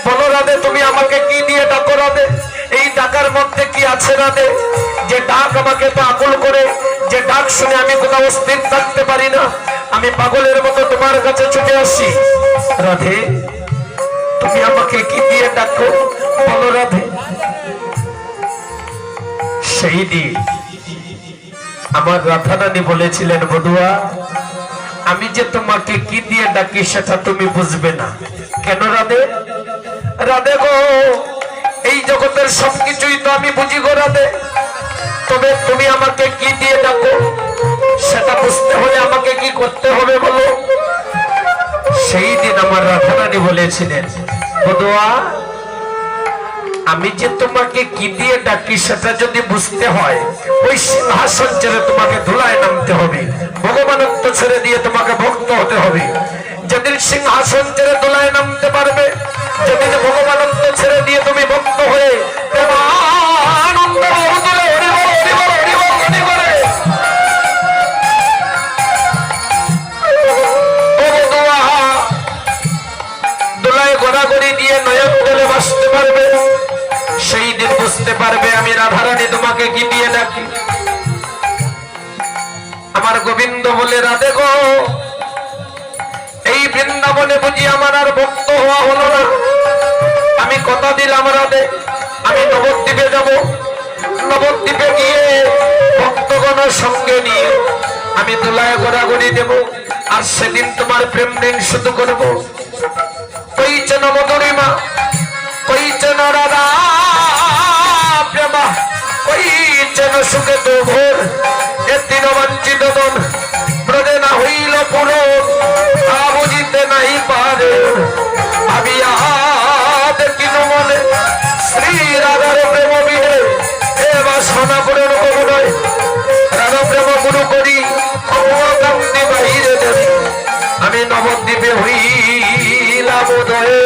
বলো রাধে তুমি আমাকে কি দিয়ে ডাকো রাধে? এই ডাকার মধ্যে কি আছে রাধে? যে ডাক আমাকে তো আকুল করে, যে ডাক শুনে আমি কোথাও স্থির থাকতে পারি না, আমি পাগলের মতো তোমার কাছে ছুটে আসি। রাধে তুমি আমাকে কি দিয়ে ডাকো বলো রাধে? সেই দিন আমার রাধা রানী বলেছিলেন, বধুয়া আমি যে তোমাকে কি দিয়ে ডাকি সেটা তুমি বুঝবে না। কেন রাধে? রাধে গো, এই জগতের সবকিছুই তো আমি বুঝি গো রাধে, তবে তুমি আমাকে কি দিয়ে ডাকো সেটা বুঝতে হলে আমাকে কি করতে হবে বলো? সেই দিন আমার রাধা রানী বলেছিলেন, বধুয়া আমি যে তোমাকে কি দিয়ে ডাকি সেটা যদি বুঝতে হয়, ওই সিংহাসন ছেড়ে তোমাকে ধুলায় নামতে হবে, ভগবানত্ব ছেড়ে দিয়ে তোমাকে ভক্ত হতে হবে। যেদিন সিংহাসন ছেড়ে ধুলায় নামতে পারবে, যেদিন ভগবানত্ব ছেড়ে দিয়ে তুমি ভক্ত হয়ে ধুলায় গড়াগড়ি দিয়ে নয়ন জলে বাসতে পারবে, সেই দিন বুঝতে পারবে আমি রাধারানী তোমাকে কি দিয়ে ডাকি। আমার গোবিন্দ বলে, রাধে গো এই বৃন্দাবনে বুঝি আমার আর ভক্ত হওয়া হলো না। আমি কথা দিলাম রাধে, আমি নবদ্বীপে যাব, নবদ্বীপে গিয়ে ভক্তগণের সঙ্গে নিয়ে আমি দোলায় ঘোরাঘুরি দেব, আর সেদিন তোমার প্রেম দিন শুধু করবো। কইছেন মধুরিমা, কইছেন রাধা প্রেমা, কইছেন সুখে তো ভোর, এ তিন বঞ্চিত দন ব্রজে না হইল পুরো, তা বুঝিতে নাই পারে। আমি দেখিল মনে শ্রী রাধার প্রেম বিনে, এ বাসনা পূরণ করুণায় রাধা প্রেম গুরু করি, অপকান্তি বাহিরে দেবে। আমি নবদ্বীপে হইলাম উদয়ে।